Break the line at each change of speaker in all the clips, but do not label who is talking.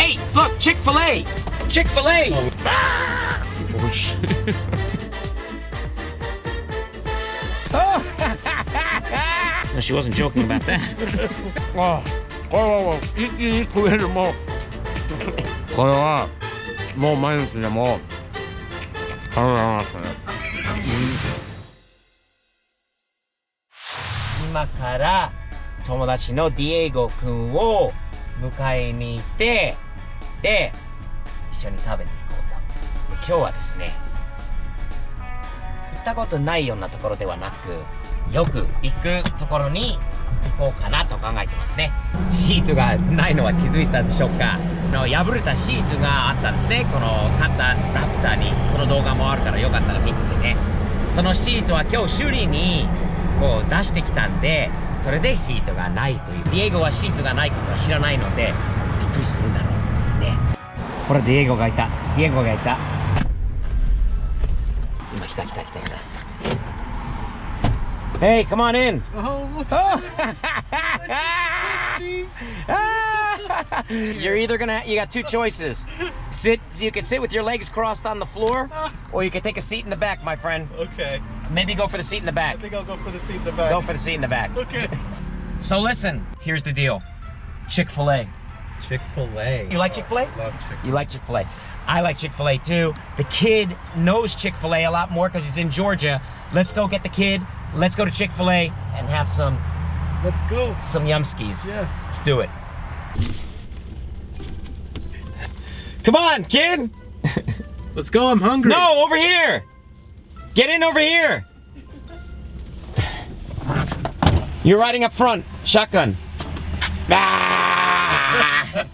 hey, look, Chick-fil-A. Chick-fil-A.
Oh, oh shit.
Oh. No, she wasn't joking about that.
いい食えるもうこれはもう毎日でも食べられますね。
今から友達のディエゴ君を迎えに行って、で、一緒に食べに行こうと。今日はですね、行ったことないようなところではなく、よく行くところに行こうかなと考えてますね。シートがないのは気づいたでしょうか。破れたシートがあったんですね。この買ったラプターに。その動画もあるからよかったら見ててね。そのシートは今日修理にこう出してきたんで、それでシートがないという。ディエゴはシートがないことは知らないので、びっくりするんだろうね。ほら、ディエゴがいた。ディエゴがいた。今来た。Hey, come on in.
Oh, what's up?
You're either you got two choices. You can sit with your legs crossed on the floor, or you can take a seat in the back, my friend.
Okay.
Maybe go for the seat in the back.
I think I'll go for the seat in the back.
Go for the seat in the back.
Okay.
So listen, here's the deal. Chick-fil-A.
Chick-fil-A.
You like Chick-fil-A?
Love Chick-fil-A.
You like Chick-fil-A. I like Chick-fil-A too. The kid knows Chick-fil-A a lot more because he's in Georgia. Let's go get the kid. Let's go to Chick-fil-A and have some
Let's go.
yumskis.
Yes.
Let's do it. Come on, kid.
Let's go. I'm hungry.
No, over here. Get in over here. You're riding up front. Shotgun. Ah!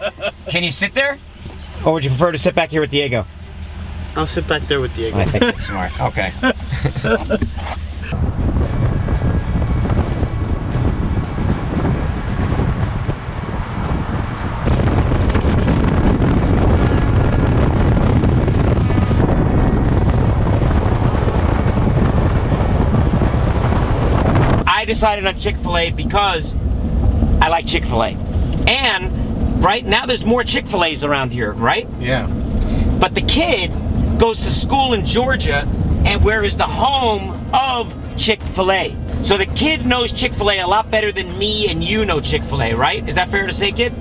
Can you sit there? Or would you prefer to sit back here with Diego?
I'll sit back there with Diego.
I think that's smart. Okay. I decided on Chick-fil-A because I like Chick-fil-A. And right now there's more Chick-fil-A's around here, right?
Yeah.
But the kid goes to school in Georgia, and where is the home of Chick-fil-A. So the kid knows Chick-fil-A a lot better than me and you know Chick-fil-A, right? Is that fair to say, kid?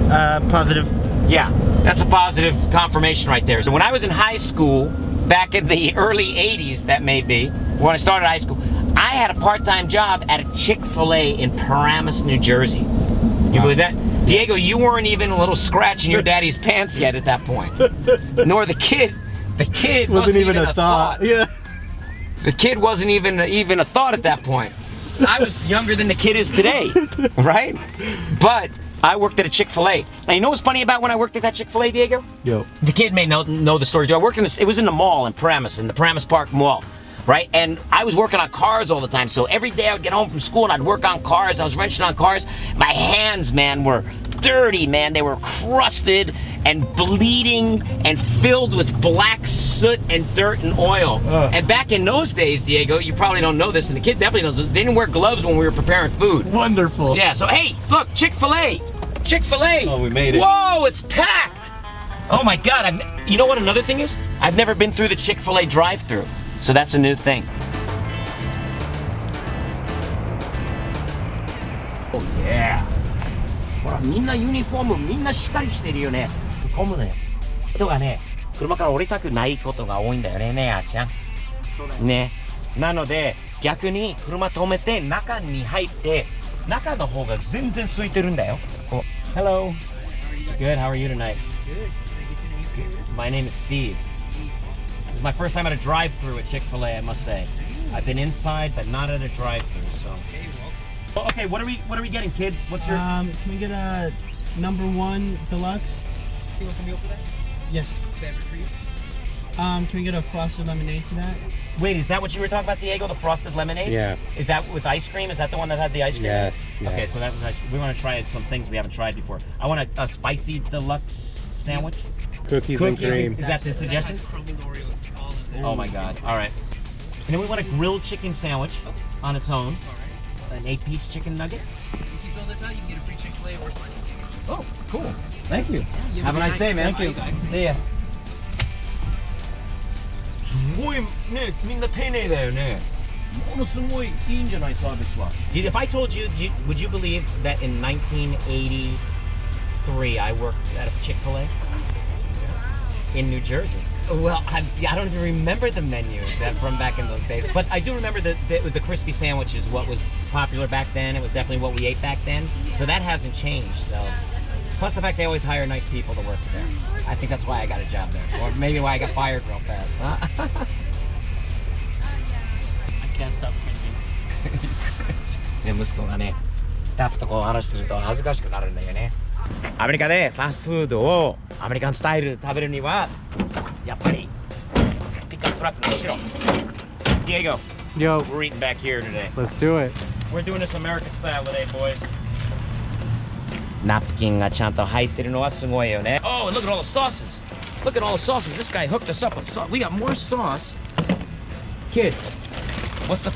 Positive.
Yeah, that's a positive confirmation right there. So when I was in high school, back in the early 80s, that may be, when I started high school, I had a part-time job at a Chick-fil-A in Paramus, New Jersey. You believe that? Diego, you weren't even a little scratch in your daddy's pants yet at that point. Nor the kid. The kid wasn't even a thought.
Yeah.
The kid wasn't even a thought at that point. I was younger than the kid is today, right? But I worked at a Chick-fil-A. And you know what's funny about when I worked at that Chick-fil-A, Diego?
Yo.
The kid may know the story too. I worked it was in the mall in Paramus, in the Paramus Park Mall, right? And I was working on cars all the time. So every day I would get home from school and I'd work on cars. I was wrenching on cars. My hands, man, were dirty, man. They were crusted and bleeding and filled with black soot and dirt and oil. And back in those days, Diego, you probably don't know this, and the kid definitely knows this, they didn't wear gloves when we were preparing food.
Wonderful.
So, yeah, so hey, look, Chick-fil-A. Chick-fil-A.
Oh, we made it.
Whoa, it's packed. Oh my God, you know what another thing is? I've never been through the Chick-fil-A drive-thru, so that's a new thing. Oh yeah. ほら、みんなユニフォームみんなしっかりしてるよね。混むのよ。人がね、車から降りたくないことが多いんだよね、あーちゃん。ね。なので、逆に車止めて中に入って、中の方が全然空いてるんだよ。Hello. Good, how are you tonight? Good. My name is Steve. This is my first time at a drive-thru at Chick-fil-A, I must say. I've been inside, but not at a drive-thru, so. Okay, what are we getting, kid? What's your?
Can we get a #1 deluxe?
You want some meal for that?
Yes.
Beverage for you?
Can we get a frosted lemonade for that?
Wait, is that what you were talking about, Diego? The frosted lemonade?
Yeah.
Is that with ice cream? Is that the one that had the ice cream?
Yes.
Okay, so that was ice cream. We want to try some things we haven't tried before. I want a spicy deluxe sandwich.
Cookies and cream.
Is that the suggestion?
That's crumbling Oreos all in there.
Oh my God! All right. And then we want a grilled chicken sandwich on its own.
All right.
An 8-piece chicken nugget.
If you fill this out, you can get a free Chick-fil-A or spicy sandwich.
Oh, cool. Thank you. Have a nice day, man.
Thank you.
See ya. すごいね、みんな丁寧だよね。ものすごいいいんじゃないサービスは。If I told you, would you believe that in 1983 I worked at a Chick-fil-A in New Jersey? Well, I don't even remember the menu from back in those days, but I do remember the crispy sandwich is what was popular back then. It was definitely what we ate back then, so that hasn't changed. So, plus the fact they always hire nice people to work there. I think that's why I got a job there, or maybe why I got fired real fast. Huh?
I can't stop cringing.
ね、息子がね、スタッフとこう話すると恥ずかしくなるんだよね。アメリカでファストフードをアメリカンスタイルで食べるにはやっぱりピックアップトラックにしろ。Diego,
Yo,
we're eating back here today.
let's do it.
We're doing this American style today, boys. ナプキンがちゃんと入ってるのはすごいよね。Oh, and look at all the sauces. Look at all the sauces. This guy hooked us up with sauce. We got more sauce. Kid, what's your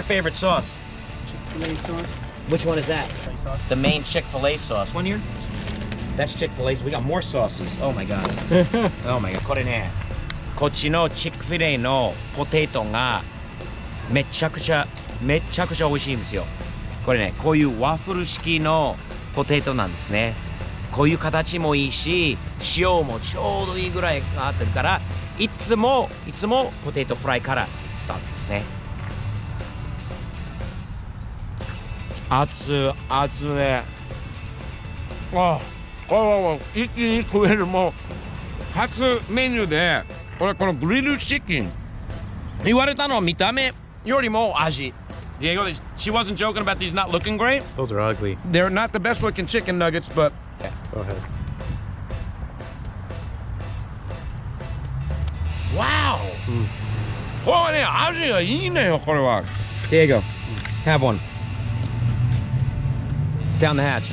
favorite sauce?
Chick-fil-A sauce.
Which one is that?
Soy sauce.
The main Chick-fil-A sauce. One here? That's Chick-fil-A's. We got more sauces. Oh my god. Oh my god. これね、こっちのChick-fil-Aのポテトがめちゃくちゃ美味しいんですよ。これね、こういうワッフル式のポテトなんですね。こういう形もいいし、塩もちょうどいいぐらいがあってるから、いつもポテトフライからスタートですね。熱ね。
あ、これは一気に食える。もう初メニューで俺このグリルチキン言われたのは見た目よりも味。Diego, she wasn't joking about these not looking great.
Those are ugly.
They're not the best looking chicken nuggets, but
Go ahead.
Wow!
これはね、味がいいねよ、これは。
Diego, have one. Down the hatch.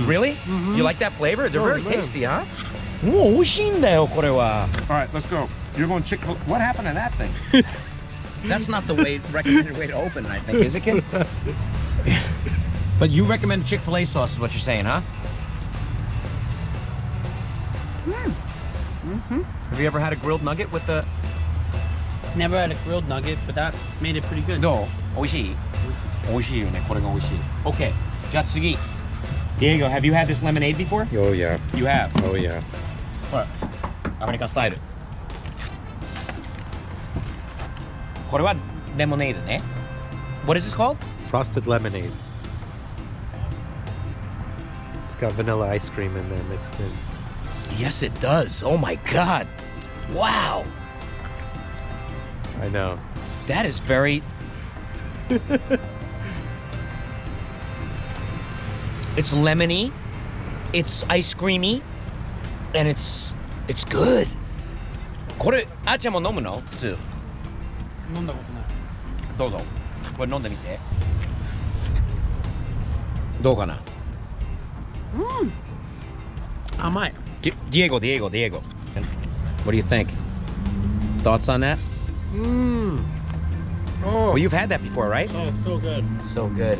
Really? You like that flavor? They're very tasty, huh? もう美味しいんだよ、これは。
All right, let's go. You're going Chick-fil-A. What happened to that thing?
That's not the recommended way to open it, I think, is it, kid? But you recommend Chick-fil-A sauce is what you're saying, huh? Have you ever had a grilled nugget with the...
Never had a grilled nugget, but that made it pretty good.
どう？美味しい？美味しいよね、これが美味しい。OK。じゃあ次。Diego, have you had this lemonade before?
Oh, yeah.
You have.
Oh, yeah.
ほら、アメリカンスタイル。これはレモネードね。What is this called?
Frosted lemonade. It's got vanilla ice cream in there mixed in.
Yes, it does. Oh my god. Wow.
I know.
That is very... It's lemony, it's ice creamy, and it's good. これ、あーちゃんも飲むの？普通。
飲んだことない。
どうぞ。これ飲んでみて。どうかな？
甘い。
Diego. What do you think? Thoughts on that?
Oh,
Well, you've had that before, right?
Oh, so good.
So good.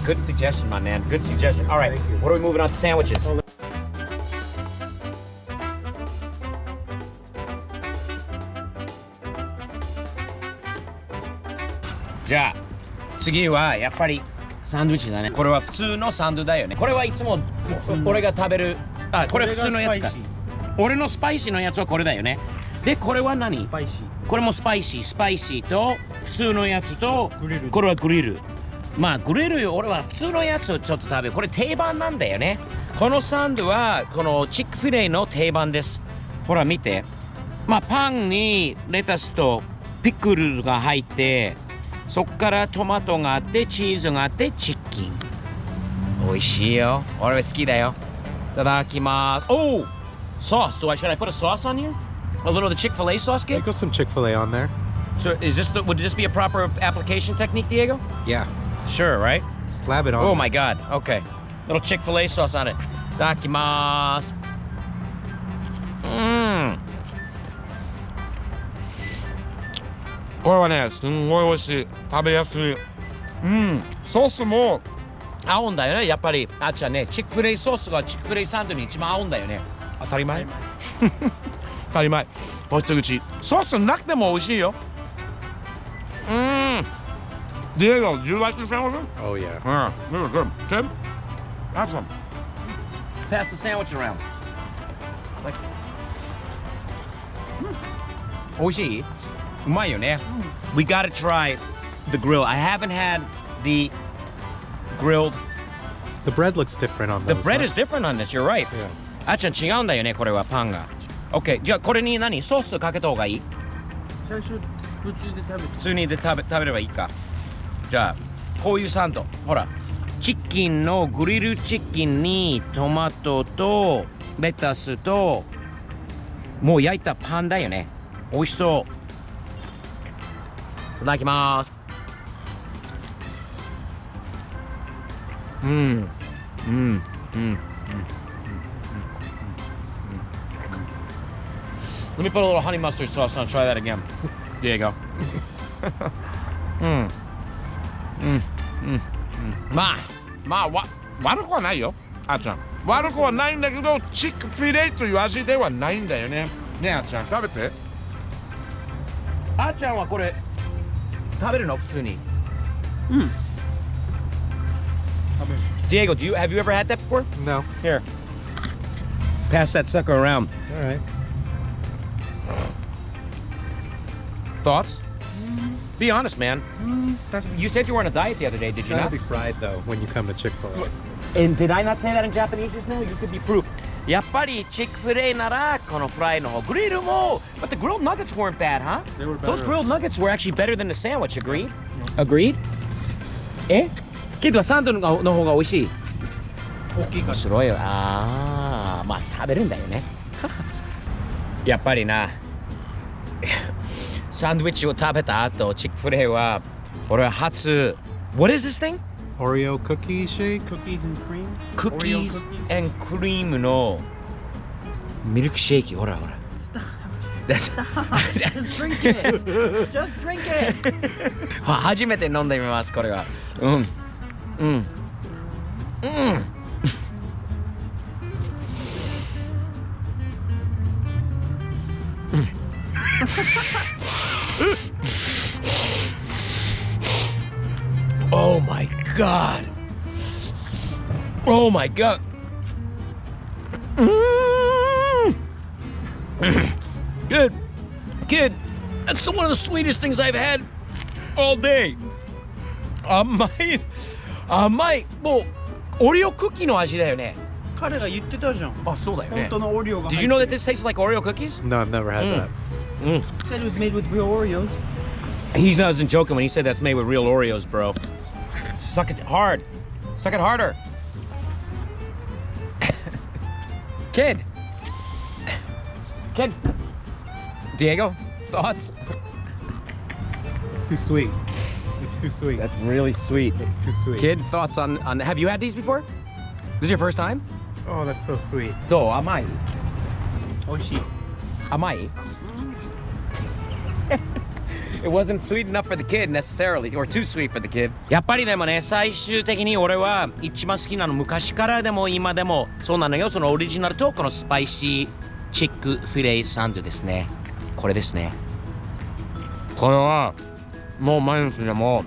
Good suggestion, my man. Good suggestion. All right, what are we moving on to sandwiches? Ja, 次はやっぱりサンドイッチだね。これは普通のサンドだよね。これはいつも俺が食べる。あ、これ普通のやつか。俺のスパイシーのやつはこれだよね。で、これは何？
スパイシー。
これもスパイシーと普通のやつと
グリル
これはグリル。まあグリル俺は普通のやつをちょっと食べる。これ定番なんだよね。このサンドはこのチックフィレイの定番です。ほら見て。まあパンにレタスとピクルが入って、そっからトマトがあってチーズがあってチキン。美味しいよ。俺は好きだよ。いただきます。Oh! Sauce. Should I put a sauce on here? A little of the Chick-fil-A sauce, kid?
Go some Chick-fil-A on there.
So would this be a proper application technique, Diego?
Yeah.
Sure, right?
Slab it on.
Oh my god. Okay. Little Chick-fil-A sauce on it. いただきます。
これはね、すんごい美味しい。食べやすい。ソースも合うんだよね、やっぱり。あっちゃんね、チックフィレイソースがチックフィレイサンドに一番合うんだよね。当たり前当たり前。一口。ソースなくても美味しいよ。Diego, do you like the sandwich?
Oh yeah.
This is good. Tim, have some.
Pass the sandwich around. 美味しい？うまいよね。We gotta try the grill. I haven't had the grilled.
The bread looks different on
The
those.
bread
huh?
is different on this. You're right.
Yeah.
あっちゃん違うんだよね、これはパンが。OK、じゃあこれに何ソースかけた方がいい？
最初普通で食べて。
普通に食べればいいか。じゃあこういうサンド。ほら、チキンのグリルチキンにトマトとレタスともう焼いたパンだよね。美味しそう。いただきます。Let me put a little honey mustard sauce on. Try that again. There you go.
まあ悪くはないよ、あっちゃん。悪くはないんだけど、チックフィレイという味ではないんだよね。ねえ、あっちゃん、食べて。
あーちゃんはこれ食べるの普通に。Diego, have you ever had that before?
No.
Here. Pass that sucker around.
All right.
Thoughts? Be honest, man. You said you were on a diet the other day, did you
Gotta
not?
be fried though when you come to Chick-fil-A.
And did I not say that in Japanese just now? You could be proof. やっぱりチックフィレイならこのフライの方。グリルも But the grilled nuggets weren't bad, huh?
They were better.
Those grilled nuggets were actually better than the sandwich. Agreed? Agreed? けどサンドの方が美味しい。大きいから。白いよ。ああ、まあ食べるんだよね。やっぱりな。サンドイッチを食べた後、チックフィレイは俺は初。What is this thing?
Oreo cookie shake.
Cookies and cream.
Cookies and cream のミルクシェイキ。ほらほら。
Just drink it. Just drink it.
初めて飲んでみます、これは。Oh my god. Oh my god. Kid, that's one of the sweetest things I've had all day. 甘い。もうオリオクッキーの味だよね。
彼が言ってたじゃん。
あ、そうだよね。
本当のオリオが入
Did
って
you
る。
know that this tastes like Oreo cookies?
No, I've never had that.
Said it was made with real Oreos.
He wasn't joking when he said that's made with real Oreos, bro. Suck it hard. Suck it harder. Kid. Diego, thoughts?
It's too sweet. It's too sweet.
That's really sweet.
It's too sweet.
Kid, thoughts on have you had these before? This is your first time?
Oh, that's so sweet.
どう？甘い？
美味しい。
甘い？ It wasn't sweet enough for the kid necessarily, or too sweet for the kid. やっぱりでもね、最終的に俺は一番好きなの昔からでも今でもそうなのよ。そのオリジナルとこのスパイシーチックフィレイサンドですね。これですね。
これはもう毎日でも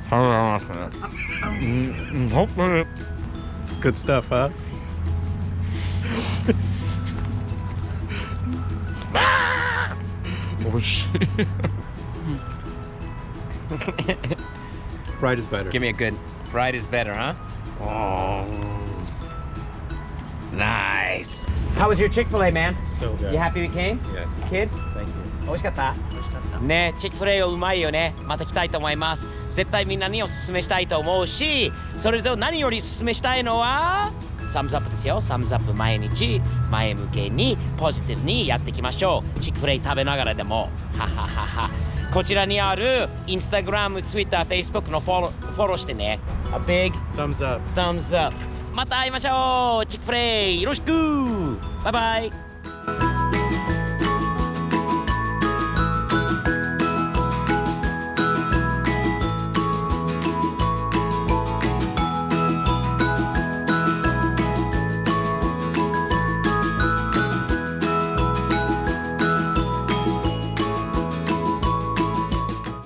食べられますね。本当に。
It's good stuff, huh? Fried is better.
Give me a good fried is better, huh? Nice. How was your Chick-fil-A, man?
So good.
You happy we came?
Yes.
Kid?
Thank you.
美味しかったね、チックフィレイをうまいよね。また来たいと思います。絶対みんなにおすすめしたいと思うし、それと何よりおすすめしたいのはサムズアップですよ。サムズアップ。毎日前向けにポジティブにやっていきましょう。チックフィレイ食べながらでもはははは。こちらにあるインスタグラム、ツイッター、フェイスブックのフォローしてね。A big
Thumbs up.
thumbs up。また会いましょう。チックフィレイよろしく。バイバイ。